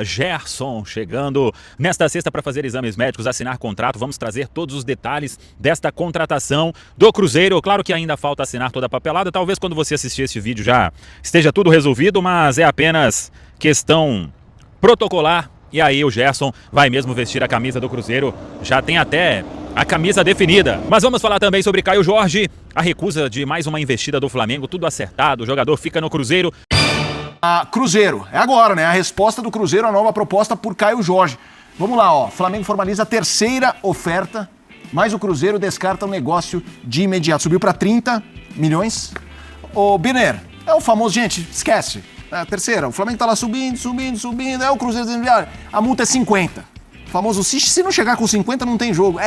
Gerson chegando nesta sexta para fazer exames médicos, assinar contrato. Vamos trazer todos os detalhes desta contratação do Cruzeiro. Claro que ainda falta assinar toda a papelada. Talvez quando você assistir esse vídeo já esteja tudo resolvido, mas é apenas questão protocolar. E aí o Gerson vai mesmo vestir a camisa do Cruzeiro. Já tem até a camisa definida. Mas vamos falar também sobre Caio Jorge. A recusa de mais uma investida do Flamengo. Tudo acertado. O jogador fica no Cruzeiro. Cruzeiro, é agora, né? A resposta do Cruzeiro à nova proposta por Caio Jorge. Vamos lá, ó. Flamengo formaliza a terceira oferta, mas o Cruzeiro descarta o negócio de imediato. Subiu para 30 milhões. Ô, Biner, é o famoso, gente, esquece. É a terceira, o Flamengo tá lá subindo. É o Cruzeiro dizendo, a multa é 50. O famoso, se não chegar com 50 não tem jogo.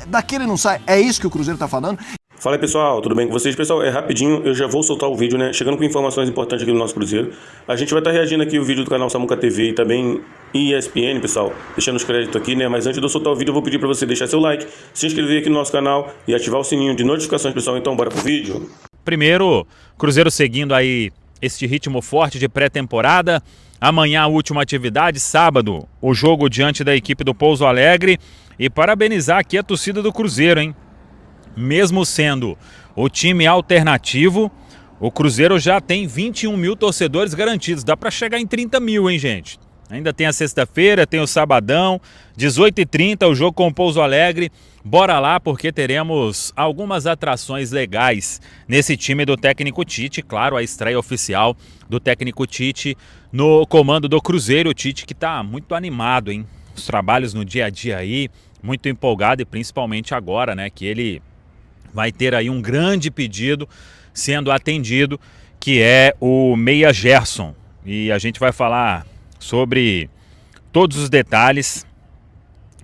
Daqui ele não sai. É isso que o Cruzeiro tá falando. Fala aí, pessoal, tudo bem com vocês? Pessoal, rapidinho, eu já vou soltar o vídeo, né? Chegando com informações importantes aqui do nosso Cruzeiro. A gente vai estar reagindo aqui o vídeo do canal Samuca TV e também ESPN, pessoal, deixando os créditos aqui, né? Mas antes de eu soltar o vídeo, eu vou pedir para você deixar seu like, se inscrever aqui no nosso canal e ativar o sininho de notificações, pessoal. Então, bora pro vídeo. Primeiro, Cruzeiro seguindo aí este ritmo forte de pré-temporada. Amanhã a última atividade, sábado, o jogo diante da equipe do Pouso Alegre. E parabenizar aqui a torcida do Cruzeiro, hein? Mesmo sendo o time alternativo, o Cruzeiro já tem 21 mil torcedores garantidos. Dá para chegar em 30 mil, hein, gente? Ainda tem a sexta-feira, tem o sabadão, 18h30, o jogo com o Pouso Alegre. Bora lá, porque teremos algumas atrações legais nesse time do técnico Tite. Claro, a estreia oficial do técnico Tite no comando do Cruzeiro. O Tite que tá muito animado, hein? Os trabalhos no dia a dia aí, muito empolgado, e principalmente agora, né, que ele vai ter aí um grande pedido sendo atendido, que é o meia Gerson. E a gente vai falar sobre todos os detalhes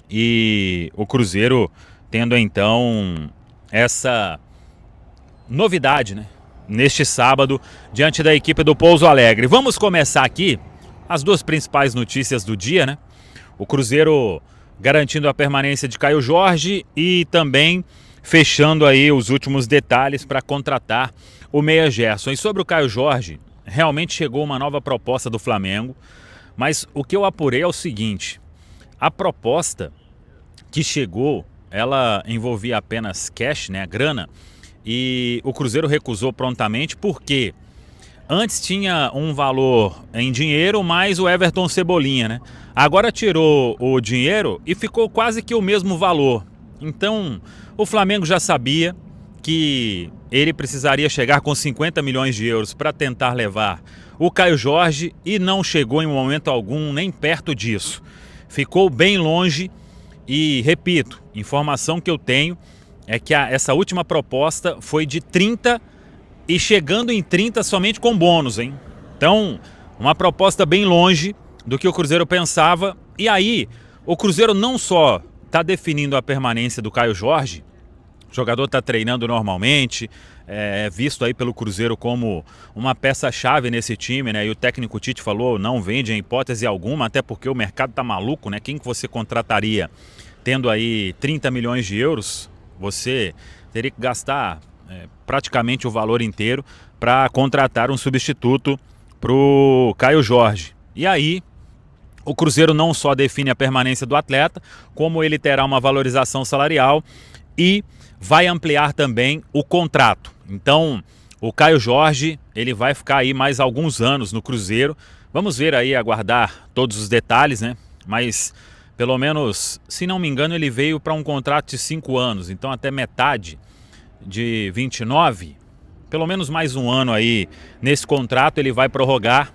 e o Cruzeiro tendo então essa novidade, né, neste sábado diante da equipe do Pouso Alegre. Vamos começar aqui as duas principais notícias do dia, né? O Cruzeiro garantindo a permanência de Caio Jorge e também fechando aí os últimos detalhes para contratar o meia Gerson. E sobre o Caio Jorge, realmente chegou uma nova proposta do Flamengo, mas o que eu apurei é o seguinte: a proposta que chegou, ela envolvia apenas cash, né, grana, e o Cruzeiro recusou prontamente porque antes tinha um valor em dinheiro mais o Everton Cebolinha, né? Agora tirou o dinheiro e ficou quase que o mesmo valor. Então, o Flamengo já sabia que ele precisaria chegar com 50 milhões de euros para tentar levar o Caio Jorge e não chegou em momento algum nem perto disso. Ficou bem longe e, repito, informação que eu tenho é que essa última proposta foi de 30 e chegando em 30 somente com bônus, hein? Então, uma proposta bem longe do que o Cruzeiro pensava. E aí, o Cruzeiro não só está definindo a permanência do Caio Jorge, o jogador está treinando normalmente, é visto aí pelo Cruzeiro como uma peça-chave nesse time, né? E o técnico Tite falou, não vende em hipótese alguma, até porque o mercado tá maluco, né? Quem que você contrataria tendo aí 30 milhões de euros? Você teria que gastar praticamente o valor inteiro para contratar um substituto para o Caio Jorge. E aí, o Cruzeiro não só define a permanência do atleta, como ele terá uma valorização salarial e vai ampliar também o contrato. Então, o Caio Jorge, ele vai ficar aí mais alguns anos no Cruzeiro. Vamos ver aí, aguardar todos os detalhes, né? Mas, pelo menos, se não me engano, ele veio para um contrato de 5 anos. Então, até metade de 29, pelo menos mais um ano aí nesse contrato ele vai prorrogar.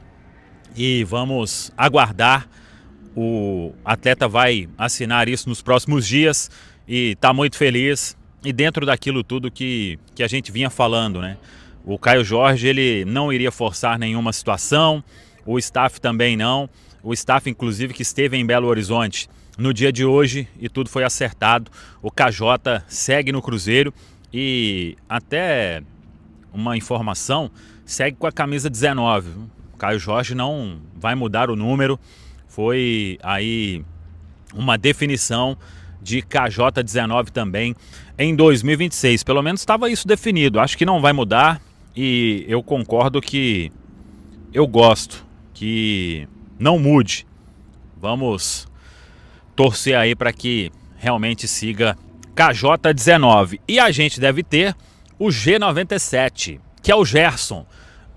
E vamos aguardar. O atleta vai assinar isso nos próximos dias e está muito feliz. E dentro daquilo tudo que a gente vinha falando, né? O Caio Jorge, ele não iria forçar nenhuma situação, o staff também não. O staff, inclusive, que esteve em Belo Horizonte no dia de hoje e tudo foi acertado. O KJ segue no Cruzeiro e até uma informação, segue com a camisa 19. Caio Jorge não vai mudar o número, foi aí uma definição de KJ19 também em 2026. Pelo menos estava isso definido, acho que não vai mudar e eu concordo que eu gosto que não mude Vamos torcer aí para que realmente siga KJ19. E a gente deve ter o G97, que é o Gerson.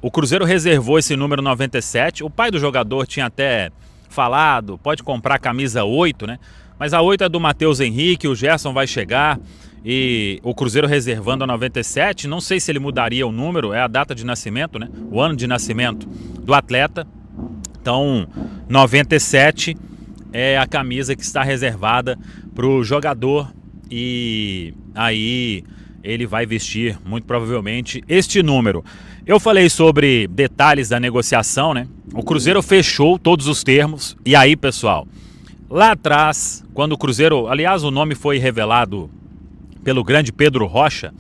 O Cruzeiro reservou esse número 97. O pai do jogador tinha até falado, pode comprar a camisa 8, né? Mas a 8 é do Matheus Henrique, o Gerson vai chegar. E o Cruzeiro reservando a 97, não sei se ele mudaria o número, é a data de nascimento, né? O ano de nascimento do atleta. Então, 97 é a camisa que está reservada para o jogador e aí ele vai vestir, muito provavelmente, este número. Eu falei sobre detalhes da negociação, né? O Cruzeiro fechou todos os termos e aí, pessoal, lá atrás, quando o Cruzeiro, aliás, o nome foi revelado pelo grande Pedro Rocha,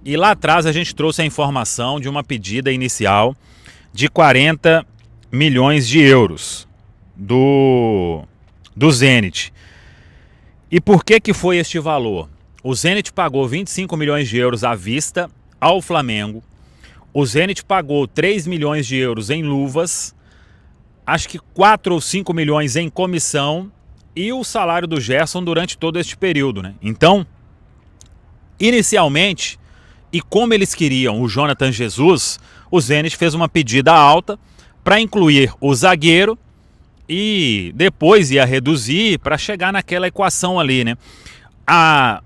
e lá atrás a gente trouxe a informação de uma pedida inicial de 40 milhões de euros do Zenit. E por que foi este valor? O Zenit pagou 25 milhões de euros à vista ao Flamengo, o Zenit pagou 3 milhões de euros em luvas, acho que 4 ou 5 milhões em comissão e o salário do Gerson durante todo este período, né? Então, inicialmente, e como eles queriam o Jonathan Jesus, o Zenit fez uma pedida alta para incluir o zagueiro e depois ia reduzir para chegar naquela equação ali, né? A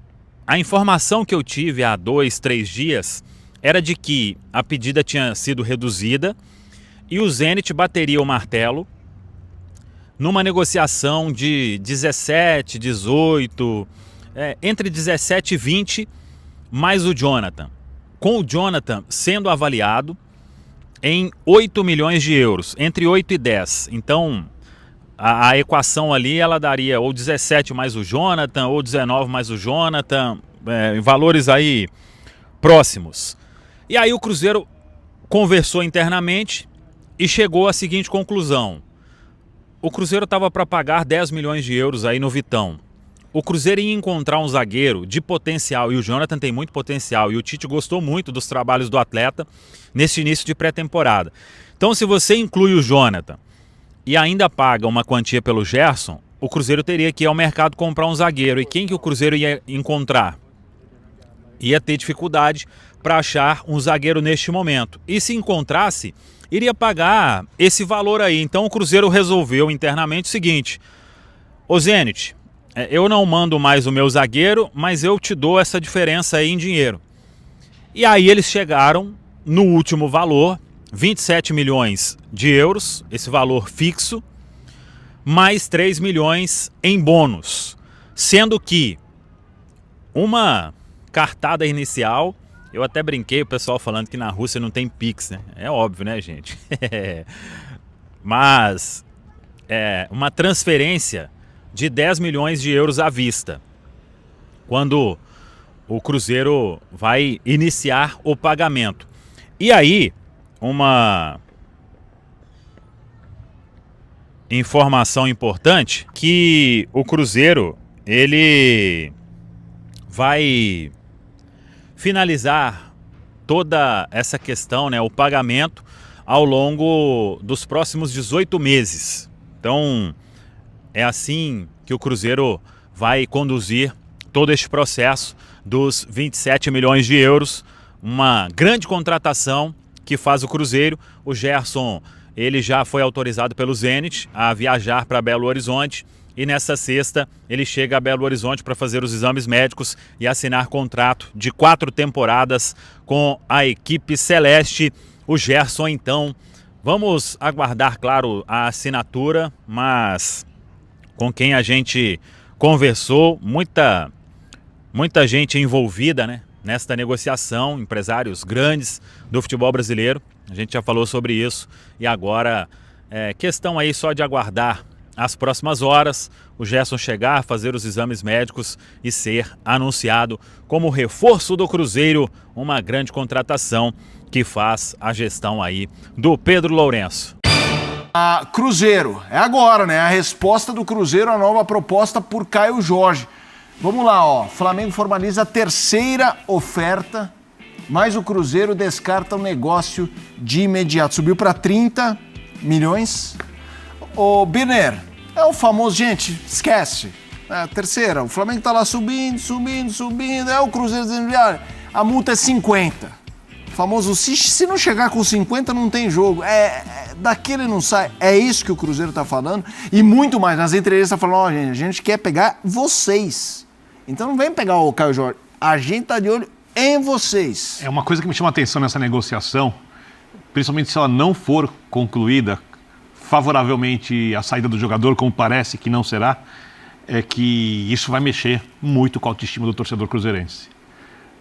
informação que eu tive há 2, 3 dias era de que a pedida tinha sido reduzida e o Zenit bateria o martelo numa negociação de 17, 18, entre 17 e 20, mais o Jonathan. Com o Jonathan sendo avaliado em 8 milhões de euros, entre 8 e 10. Então, a equação ali, ela daria ou 17 mais o Jonathan, ou 19 mais o Jonathan, valores aí próximos. E aí o Cruzeiro conversou internamente e chegou à seguinte conclusão. O Cruzeiro estava para pagar 10 milhões de euros aí no Vitão. O Cruzeiro ia encontrar um zagueiro de potencial, e o Jonathan tem muito potencial, e o Tite gostou muito dos trabalhos do atleta nesse início de pré-temporada. Então, se você inclui o Jonathan e ainda paga uma quantia pelo Gerson, o Cruzeiro teria que ir ao mercado comprar um zagueiro. E quem que o Cruzeiro ia encontrar? Ia ter dificuldade para achar um zagueiro neste momento. E se encontrasse, iria pagar esse valor aí. Então o Cruzeiro resolveu internamente o seguinte: ô Zenit, eu não mando mais o meu zagueiro, mas eu te dou essa diferença aí em dinheiro. E aí eles chegaram no último valor, 27 milhões de euros, esse valor fixo, mais 3 milhões em bônus. Sendo que uma cartada inicial, eu até brinquei, o pessoal falando que na Rússia não tem Pix, né? É óbvio, né, gente? Mas uma transferência de 10 milhões de euros à vista, quando o Cruzeiro vai iniciar o pagamento. E aí, uma informação importante, que o Cruzeiro, ele vai finalizar toda essa questão, né, o pagamento, ao longo dos próximos 18 meses. Então, é assim que o Cruzeiro vai conduzir todo este processo dos 27 milhões de euros, uma grande contratação que faz o Cruzeiro. O Gerson, ele já foi autorizado pelo Zenit a viajar para Belo Horizonte e nessa sexta ele chega a Belo Horizonte para fazer os exames médicos e assinar contrato de 4 temporadas com a equipe celeste. O Gerson, então, vamos aguardar, claro, a assinatura, mas com quem a gente conversou, muita gente envolvida, né, nesta negociação, empresários grandes do futebol brasileiro. A gente já falou sobre isso e agora questão aí só de aguardar as próximas horas, o Gerson chegar, fazer os exames médicos e ser anunciado como reforço do Cruzeiro, uma grande contratação que faz a gestão aí do Pedro Lourenço. Cruzeiro, é agora, né? A resposta do Cruzeiro à nova proposta por Caio Jorge. Vamos lá, ó. Flamengo formaliza a terceira oferta, mas o Cruzeiro descarta o negócio de imediato. Subiu para 30 milhões. Ô, Birner, É o famoso, gente, esquece. Terceira, o Flamengo tá lá subindo, é o Cruzeiro dizendo, a multa é 50. O famoso, se não chegar com 50 não tem jogo. Daqui ele não sai. É isso que o Cruzeiro tá falando. E muito mais, nas entrevistas tá falando, gente, a gente quer pegar vocês. Então não vem pegar o Caio Jorge. A gente tá de olho em vocês. É uma coisa que me chama a atenção nessa negociação, principalmente se ela não for concluída favoravelmente à saída do jogador, como parece que não será, é que isso vai mexer muito com a autoestima do torcedor cruzeirense.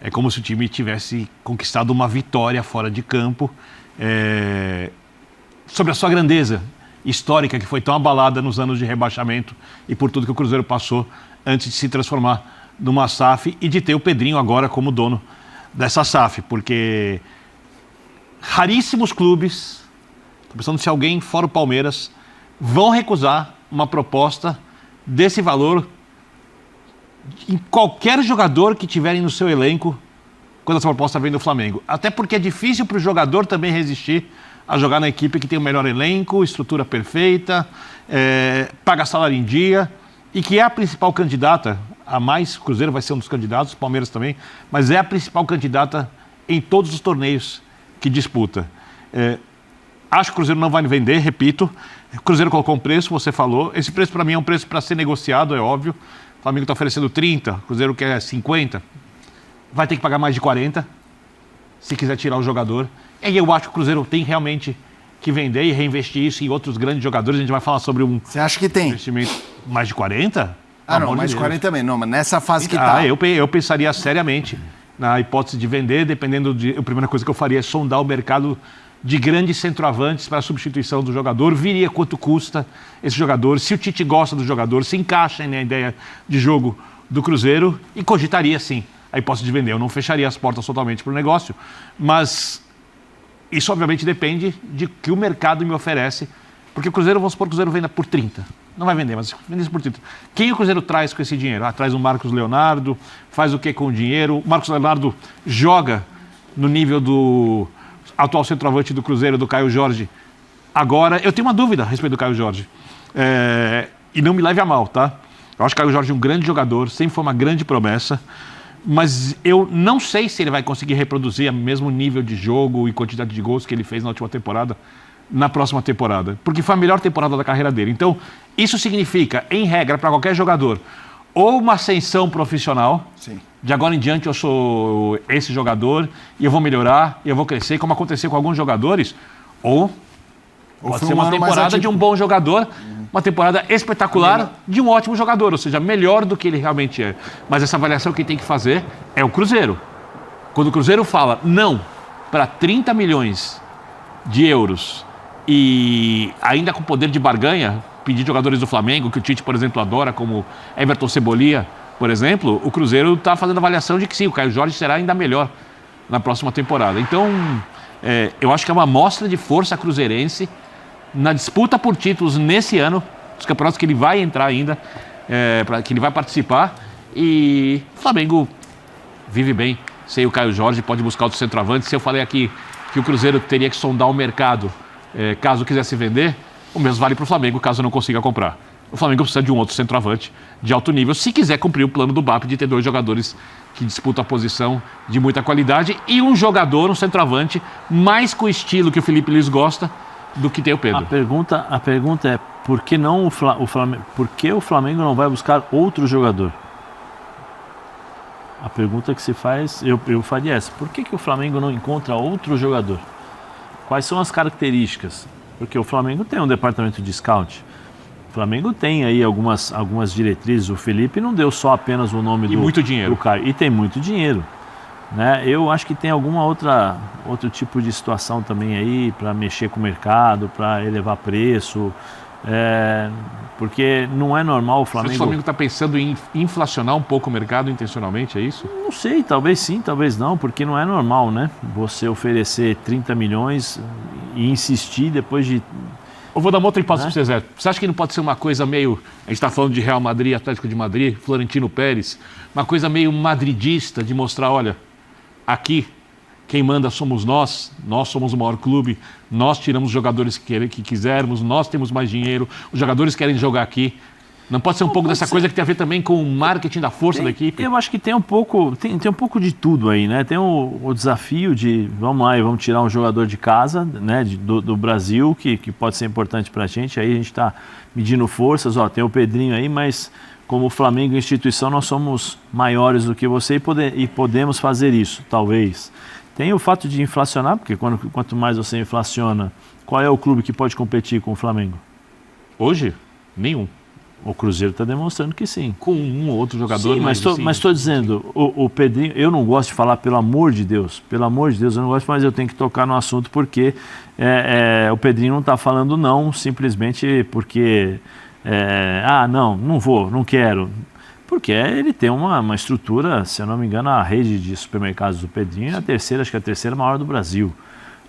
É como se o time tivesse conquistado uma vitória fora de campo sobre a sua grandeza histórica, que foi tão abalada nos anos de rebaixamento e por tudo que o Cruzeiro passou antes de se transformar numa SAF e de ter o Pedrinho agora como dono dessa SAF, porque raríssimos clubes, estou pensando se alguém fora o Palmeiras, vão recusar uma proposta desse valor em qualquer jogador que tiverem no seu elenco quando essa proposta vem do Flamengo. Até porque é difícil para o jogador também resistir a jogar na equipe que tem o melhor elenco, estrutura perfeita, paga salário em dia e que é a principal candidata a mais. O Cruzeiro vai ser um dos candidatos, o Palmeiras também, mas é a principal candidata em todos os torneios que disputa. Acho que o Cruzeiro não vai vender, repito. O Cruzeiro colocou um preço, você falou. Esse preço para mim é um preço para ser negociado, é óbvio. O Flamengo está oferecendo 30, o Cruzeiro quer 50. Vai ter que pagar mais de 40 se quiser tirar o jogador. E eu acho que o Cruzeiro tem realmente que vender e reinvestir isso em outros grandes jogadores. A gente vai falar sobre um Você acha que tem? investimento mais de 40? Não, mais de 40 também. Não, mas nessa fase que tá. Eu pensaria seriamente na hipótese de vender, dependendo de... A primeira coisa que eu faria é sondar o mercado de grandes centroavantes para a substituição do jogador, viria quanto custa esse jogador, se o Tite gosta do jogador, se encaixa na ideia de jogo do Cruzeiro e cogitaria sim a hipótese de vender. Eu não fecharia as portas totalmente para o negócio, mas isso obviamente depende de que o mercado me oferece, porque o Cruzeiro, vamos supor que o Cruzeiro venda por 30. Não vai vender, mas vende por 30. Quem o Cruzeiro traz com esse dinheiro? Traz o Marcos Leonardo, faz o que com o dinheiro? O Marcos Leonardo joga no nível do atual centroavante do Cruzeiro, do Caio Jorge. Agora, eu tenho uma dúvida a respeito do Caio Jorge. E não me leve a mal, tá? Eu acho que o Caio Jorge é um grande jogador, sempre foi uma grande promessa, mas eu não sei se ele vai conseguir reproduzir o mesmo nível de jogo e quantidade de gols que ele fez na última temporada, na próxima temporada, porque foi a melhor temporada da carreira dele. Então, isso significa, em regra, para qualquer jogador, ou uma ascensão profissional. Sim. De agora em diante eu sou esse jogador e eu vou melhorar, e eu vou crescer, como aconteceu com alguns jogadores, ou pode ser uma temporada de um bom jogador, uma temporada espetacular de um ótimo jogador, ou seja, melhor do que ele realmente é. Mas essa avaliação que tem que fazer é o Cruzeiro. Quando o Cruzeiro fala não para 30 milhões de euros e ainda com poder de barganha, pedir jogadores do Flamengo, que o Tite, por exemplo, adora, como Everton Cebolinha, por exemplo, o Cruzeiro está fazendo a avaliação de que sim, o Caio Jorge será ainda melhor na próxima temporada. Então, eu acho que é uma amostra de força cruzeirense na disputa por títulos nesse ano, os campeonatos que ele vai entrar ainda, que ele vai participar, e o Flamengo vive bem sem o Caio Jorge, pode buscar outro centroavante. Se eu falei aqui que o Cruzeiro teria que sondar o mercado caso quisesse vender, o mesmo vale para o Flamengo caso não consiga comprar. O Flamengo precisa de um outro centroavante de alto nível, se quiser cumprir o plano do BAP de ter 2 jogadores que disputam a posição de muita qualidade e um jogador, um centroavante, mais com o estilo que o Felipe Luiz gosta do que tem o Pedro. A pergunta é, por que o Flamengo não vai buscar outro jogador? A pergunta que se faz, eu faria essa. Por que o Flamengo não encontra outro jogador? Quais são as características? Porque o Flamengo tem um departamento de scout. O Flamengo tem aí algumas diretrizes. O Felipe não deu só apenas o nome do Caio. E tem muito dinheiro. Né? Eu acho que tem alguma outro tipo de situação também aí para mexer com o mercado, para elevar preço. Porque não é normal o Flamengo... O Flamengo está pensando em inflacionar um pouco o mercado intencionalmente, é isso? Não sei, talvez sim, talvez não, porque não é normal, né? Você oferecer 30 milhões e insistir depois de... Eu vou dar uma outra hipótese para você, Zé. Você acha que não pode ser uma coisa meio... A gente está falando de Real Madrid, Atlético de Madrid, Florentino Pérez, uma coisa meio madridista de mostrar, olha, aqui Quem manda somos nós somos o maior clube, nós tiramos os jogadores que quisermos, nós temos mais dinheiro, os jogadores querem jogar aqui. Não pode ser um pouco dessa coisa que tem a ver também com o marketing da força da equipe? Eu acho que tem um pouco de tudo aí, né? Tem o desafio de, vamos lá, vamos tirar um jogador de casa, né, do Brasil, que pode ser importante pra gente, aí a gente está medindo forças, tem o Pedrinho aí, mas como o Flamengo instituição, nós somos maiores do que você e podemos fazer isso, talvez. Tem o fato de inflacionar, porque quanto mais você inflaciona, qual é o clube que pode competir com o Flamengo? Hoje? Nenhum. O Cruzeiro está demonstrando que sim. Com um ou outro jogador. Sim, mas estou dizendo, o Pedrinho, eu não gosto de falar, pelo amor de Deus, eu não gosto, mas eu tenho que tocar no assunto porque o Pedrinho não está falando não, simplesmente porque, não vou, não quero. Porque ele tem uma estrutura, se eu não me engano, a rede de supermercados do Pedrinho é acho que a terceira maior do Brasil.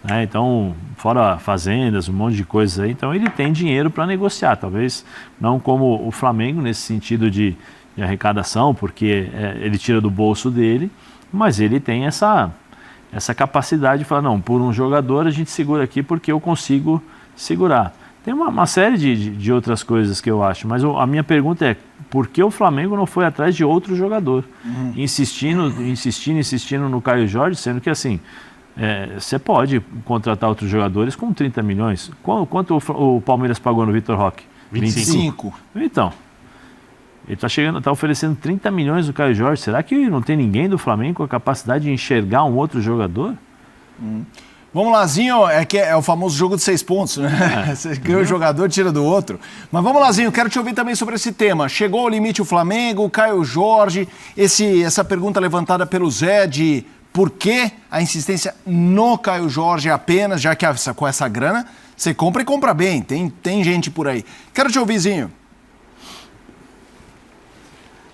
Né? Então, fora fazendas, um monte de coisas aí, então ele tem dinheiro para negociar, talvez não como o Flamengo nesse sentido de arrecadação, porque ele tira do bolso dele, mas ele tem essa capacidade de falar, não, por um jogador a gente segura aqui porque eu consigo segurar. Tem uma série de outras coisas que eu acho, mas a minha pergunta é, por que o Flamengo não foi atrás de outro jogador? Insistindo no Caio Jorge, sendo que assim, você pode contratar outros jogadores com 30 milhões. Quanto o Palmeiras pagou no Vitor Roque? 25. Então, ele está oferecendo 30 milhões no Caio Jorge. Será que não tem ninguém do Flamengo com a capacidade de enxergar um outro jogador? Vamos lá, Zinho, é o famoso jogo de 6 pontos, né? Você ganha o jogador, tira do outro. Mas vamos lá, Zinho, quero te ouvir também sobre esse tema. Chegou ao limite o Flamengo, o Caio Jorge, essa pergunta levantada pelo Zé de por que a insistência no Caio Jorge apenas, já que com essa grana você compra e compra bem, tem gente por aí. Quero te ouvir, Zinho.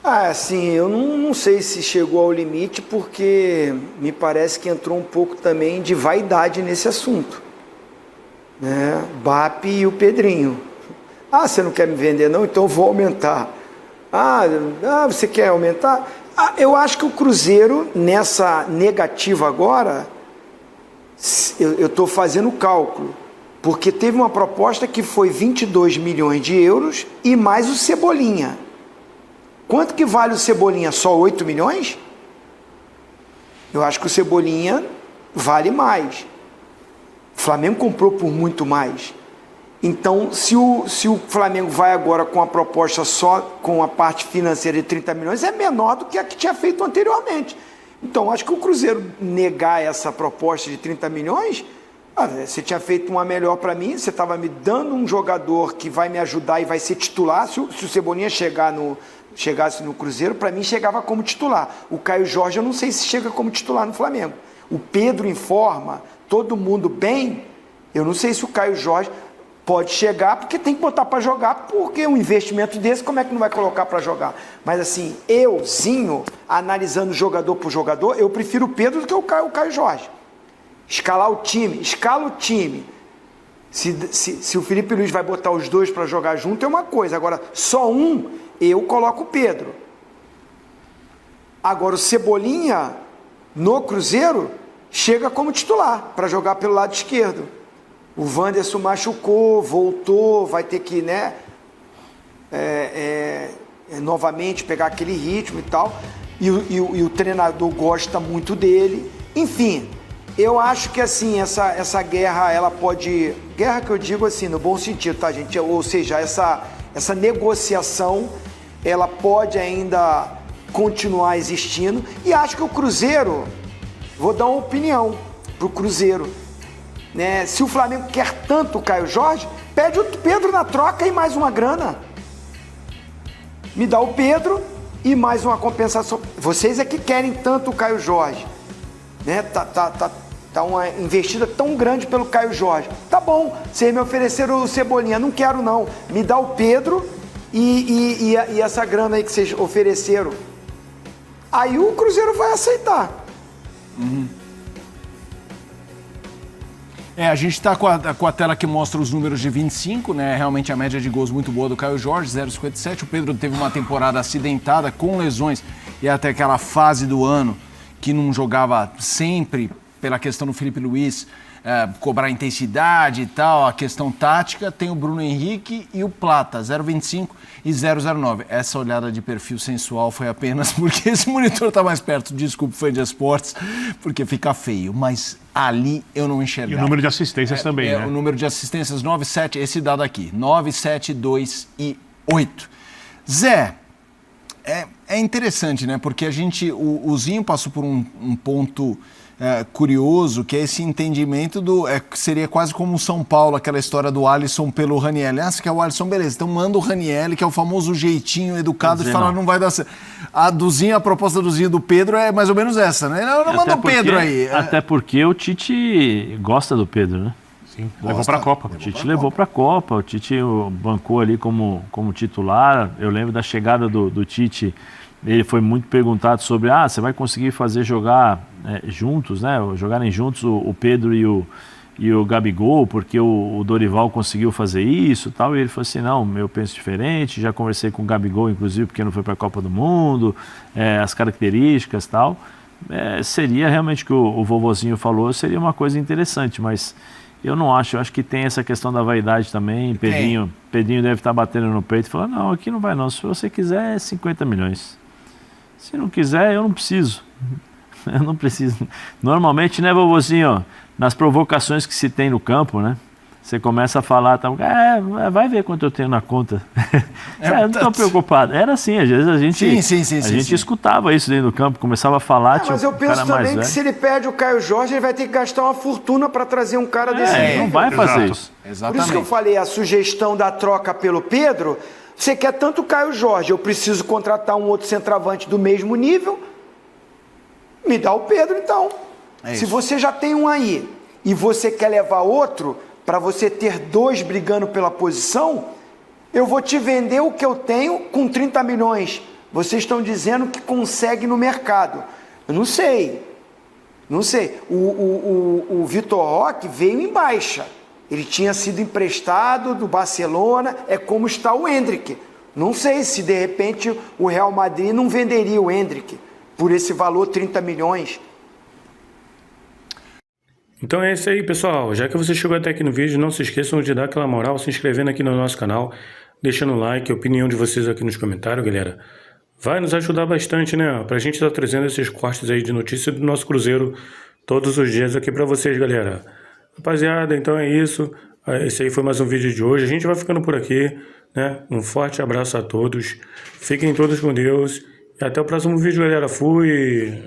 Assim, eu não sei se chegou ao limite, porque me parece que entrou um pouco também de vaidade nesse assunto. Né? BAP e o Pedrinho. Você não quer me vender não? Então eu vou aumentar. Você quer aumentar? Eu acho que o Cruzeiro, nessa negativa agora, eu estou fazendo o cálculo, porque teve uma proposta que foi 22 milhões de euros e mais o Cebolinha. Quanto que vale o Cebolinha? Só 8 milhões? Eu acho que o Cebolinha vale mais. O Flamengo comprou por muito mais. Então, se o Flamengo vai agora com a proposta só com a parte financeira de 30 milhões, é menor do que a que tinha feito anteriormente. Então, acho que o Cruzeiro negar essa proposta de 30 milhões, você tinha feito uma melhor para mim, você estava me dando um jogador que vai me ajudar e vai ser titular. Se o Cebolinha chegasse no Cruzeiro, para mim chegava como titular. O Caio Jorge eu não sei se chega como titular no Flamengo. O Pedro em forma, todo mundo bem, eu não sei se o Caio Jorge pode chegar, porque tem que botar para jogar, porque um investimento desse, como é que não vai colocar para jogar? Mas assim, Zinho, analisando jogador por jogador, eu prefiro o Pedro do que o Caio Jorge. Escala o time. Se o Felipe Luiz vai botar os dois para jogar junto é uma coisa, agora só eu coloco o Pedro. Agora o Cebolinha no Cruzeiro chega como titular para jogar pelo lado esquerdo. O Wanderson machucou, voltou, vai ter que, novamente pegar aquele ritmo e tal. E o treinador gosta muito dele. Enfim, eu acho que assim, essa guerra, ela pode... Guerra que eu digo assim, no bom sentido, tá, gente? Ou seja, essa negociação, ela pode ainda continuar existindo. E acho que o Cruzeiro, vou dar uma opinião pro Cruzeiro, né? Se o Flamengo quer tanto o Caio Jorge, pede o Pedro na troca e mais uma grana. Me dá o Pedro e mais uma compensação. Vocês é que querem tanto o Caio Jorge, né? Tá uma investida tão grande pelo Caio Jorge. Tá bom, vocês me ofereceram o Cebolinha, não quero não. Me dá o Pedro e essa grana aí que vocês ofereceram. Aí o Cruzeiro vai aceitar. A gente está com a tela que mostra os números de 25, né? Realmente a média de gols muito boa do Caio Jorge, 0,57. O Pedro teve uma temporada acidentada, com lesões, e até aquela fase do ano que não jogava sempre pela questão do Felipe Luiz cobrar intensidade e tal, a questão tática, tem o Bruno Henrique e o Plata, 0,25 e 0,09. Essa olhada de perfil sensual foi apenas porque esse monitor está mais perto, desculpa, fã de esportes, porque fica feio, mas ali eu não enxergava. E o número de assistências também, né? O número de assistências, 9, 7, esse dado aqui, 9, 7, 2 e 8. Zé, é interessante, né? Porque o Zinho passou por um ponto curioso, que é esse entendimento seria quase como o São Paulo, aquela história do Alisson pelo Ranieri. Você quer o Alisson? Beleza, então manda o Ranieri, que é o famoso jeitinho educado de falar não vai dar certo. A proposta do Zinho do Pedro é mais ou menos essa, né? Não manda o Pedro aí. Até porque o Tite gosta do Pedro, né? Sim, levou para a Copa. O Tite levou para a Copa, o Tite bancou ali como titular. Eu lembro da chegada do Tite, ele foi muito perguntado sobre, você vai conseguir fazer jogar juntos, né? Jogarem juntos o Pedro e o Gabigol, porque o Dorival conseguiu fazer isso e tal. E ele falou assim, não, eu penso diferente, já conversei com o Gabigol, inclusive, porque não foi para a Copa do Mundo, as características e tal. Seria realmente o que o vovozinho falou, seria uma coisa interessante, mas eu não acho, eu acho que tem essa questão da vaidade também. Pedrinho deve estar batendo no peito e falando, não, aqui não vai não, se você quiser 50 milhões. Se não quiser, eu não preciso. Eu não preciso. Normalmente, né, vovozinho, nas provocações que se tem no campo, né? Você começa a falar, vai ver quanto eu tenho na conta. Eu não estou preocupado. Era assim, às vezes a gente escutava isso dentro do campo, começava a falar. Mas eu penso também que se ele perde o Caio Jorge, ele vai ter que gastar uma fortuna para trazer um cara desse nível. Não vai fazer isso. Exatamente. Por isso que eu falei, a sugestão da troca pelo Pedro, você quer tanto o Caio Jorge, eu preciso contratar um outro centroavante do mesmo nível, me dá o Pedro então. Se você já tem um aí e você quer levar outro, para você ter dois brigando pela posição, eu vou te vender o que eu tenho com 30 milhões. Vocês estão dizendo que consegue no mercado. Eu não sei. O Vitor Roque veio em baixa. Ele tinha sido emprestado do Barcelona, é como está o Endrick. Não sei se de repente o Real Madrid não venderia o Endrick por esse valor, 30 milhões. Então é isso aí, pessoal. Já que você chegou até aqui no vídeo, não se esqueçam de dar aquela moral, se inscrevendo aqui no nosso canal, deixando o like, a opinião de vocês aqui nos comentários, galera. Vai nos ajudar bastante, né? Pra gente estar trazendo esses cortes aí de notícia do nosso Cruzeiro todos os dias aqui pra vocês, galera. Rapaziada, então é isso. Esse aí foi mais um vídeo de hoje. A gente vai ficando por aqui, né? Um forte abraço a todos. Fiquem todos com Deus. E até o próximo vídeo, galera. Fui!